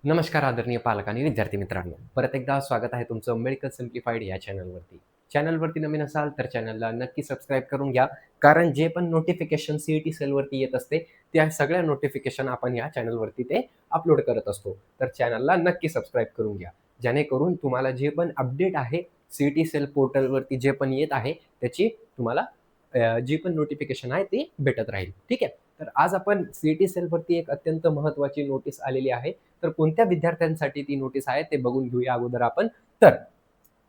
नमस्कार आदरणीय पालक आणि विद्यार्थी मित्रांनो. परत एकदा स्वागत आहे तुमचं मेडिकल सिम्प्लिफाईड या चॅनलवरती. चॅनलवरती नवीन असाल तर चॅनलला नक्की सबस्क्राईब करून घ्या. कारण जे पण नोटिफिकेशन सी-ई-टी सेलवरती येत असते, त्या सगळ्या नोटिफिकेशन आपण या चॅनलवरती ते अपलोड करत असतो. तर चॅनलला नक्की सबस्क्राईब करून घ्या. जेणेकरून तुम्हाला जे पण अपडेट आहे, सी-ई-टी सेल पोर्टलवरती जे पण येत आहे, त्याची तुम्हाला जी पण नोटिफिकेशन आहे ती भेटत राहील. ठीक आहे. तर आज आपण सी-ई-टी सेलवरती एक अत्यंत महत्त्वाची नोटीस आलेली आहे. तर कोणत्या विद्यार्थ्यांसाठी ती नोटीस आहे ते बघून घेऊया अगोदर आपण. तर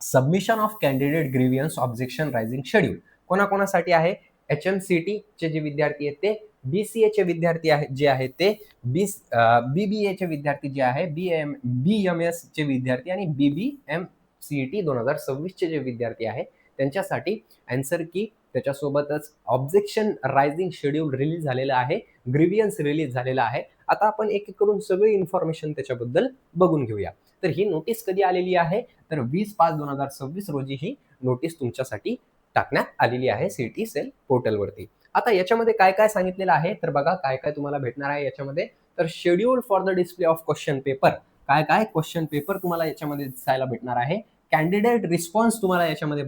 submission of candidate grievance objection raising schedule कोणाकोणासाठी आहे? एच-एम-सी-टी जे विद्यार्थी आहेत ते, बी-सी-एचे विद्यार्थी आहेत जे आहेत ते, बी-बी-एचे विद्यार्थी जे आहे, बी-एम-एसचे विद्यार्थी आणि बी-बी-एम-सी-ई-टी 2026चे जे विद्यार्थी आहे त्यांच्यासाठी आन्सर की त्याच्यासोबतच ऑब्जेक्शन रायझिंग शेड्यूल रिलीज झालेलं आहे, ग्रीव्हन्स रिलीज झालेला आहे. आता आपण एक-एक करून सगळी इन्फॉर्मेशन त्याच्याबद्दल बघून घेऊया. तर ही नोटीस कधी आलेली आहे? तर 20/5/2026 रोजी ही नोटीस तुमच्यासाठी टाकण्यात आलेली आहे सी-ई-टी सेल पोर्टलवरती. आता याच्यामध्ये काय-काय सांगितलेलं आहे? तर बघा काय-काय तुम्हाला भेटणार आहे याच्यामध्ये. तर schedule for the display of question paper. काय-काय क्वेश्चन पेपर तुम्हाला याच्यामध्ये दिसायला भेटणार आहे. कॅन्डिडेट रिस्पॉन्स तुम्हाला याच्यामध्ये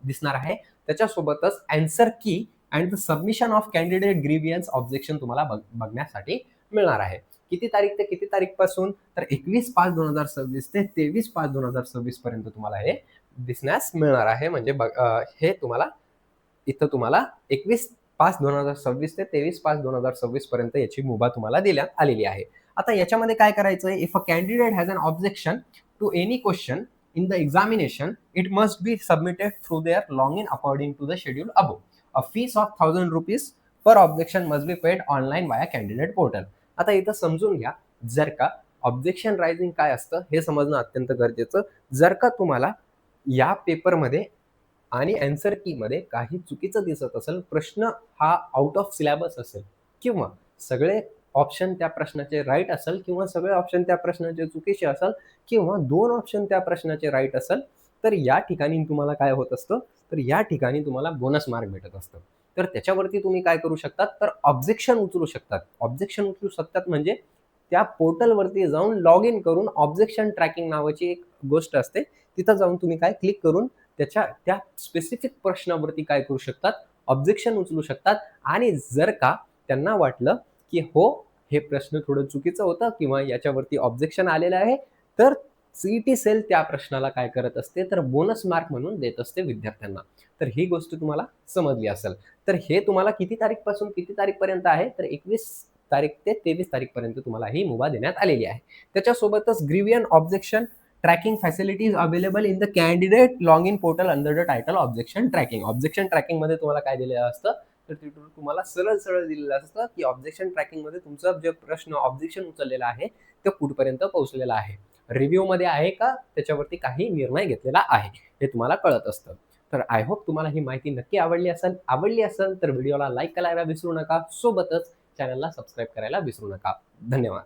दिसणार आहे. त्याच्यासोबतच आन्सर की and the submission of candidate grievance objection तुम्हाला बघण्यासाठी मिळणार आहे. किती तारीख ते किती तारीखपासून? तर 21/5/2026 ते 23/5/2026 पर्यंत तुम्हाला हे दिसण्यास मिळणार आहे. म्हणजे हे तुम्हाला 21/5/2026 ते 23/5/2026 पर्यंत याची मुभा तुम्हाला देण्यात आलेली आहे. आता याच्यामध्ये काय करायचंय? If a candidate has an objection to any question in the examination, it must be submitted through their login according to the schedule above. A fees of 1000 rupees per objection must be paid online via candidate portal. आता इथं समजून घ्या, जर का objection rising काय असतं हे समजणं अत्यंत गरजेचं. जर का तुम्हाला या पेपरमध्ये आणि आन्सर कीमध्ये काही चुकीचं दिसत असेल, प्रश्न हा आउट ऑफ सिलेबस असेल किंवा सगळे ऑप्शन त्या प्रश्नाचे राईट असेल किंवा सगळे ऑप्शन त्या प्रश्नाचे चुकीचे असेल किंवा 2 ऑप्शन त्या प्रश्नाचे राईट असेल, तर या ठिकाणी तुम्हाला काय होत असतं, तर या ठिकाणी तुम्हाला बोनस मार्क भेटत असतं. तर त्याच्यावरती तुम्ही काय करू शकतात, तर ऑब्जेक्शन उचलू शकतात. ऑब्जेक्शन उचलू शकतात म्हणजे त्या पोर्टलवरती जाऊन लॉग इन करून ऑब्जेक्शन ट्रॅकिंग नावाची एक गोष्ट असते. तिथं जाऊन तुम्ही काय क्लिक करून त्या स्पेसिफिक प्रश्नावरती काय करू शकतात, ऑब्जेक्शन उचलू शकतात आणि जर का त्यांना वाटलं, की हो, हे प्रश्न थोडं चुकीचं होतं किंवा याच्यावरती ऑब्जेक्शन आलेलं आहे, तर सी सेल त्या प्रश्नाला काय करत असते, तर बोनस मार्क म्हणून देत असते विद्यार्थ्यांना. तर ही गोष्ट तुम्हाला समजली असेल. तर हे तुम्हाला किती तारीखपासून किती तारीखपर्यंत आहे, तर 21 तारीख ते 23 तारीखपर्यंत तुम्हाला ही मुभा देण्यात आलेली आहे. त्याच्यासोबतच grievance objection tracking facilities available in the candidate log in portal under the title objection tracking. Objection ट्रॅकिंगमध्ये तुम्हाला काय दिलेलं असतं, तर तिथून तुम्हाला सरळ-सरळ दिलेलं असतं, की ऑब्जेक्शन ट्रॅकिंगमध्ये तुमचा जो प्रश्न ऑब्जेक्शन उचललेला आहे, तो कुठपर्यंत पोहोचलेला आहे. रिव्ह्यूमध्ये आहे का त्याच्यावरती काही निर्णय घेतलेला आहे, हे तुम्हाला कळत असतं. तर आय होप तुम्हाला ही माहिती नक्की आवडली असेल. आवडली असेल तर व्हिडिओला लाईक करायला विसरू नका. सोबतच चॅनलला सबस्क्राईब करायला विसरू नका. धन्यवाद.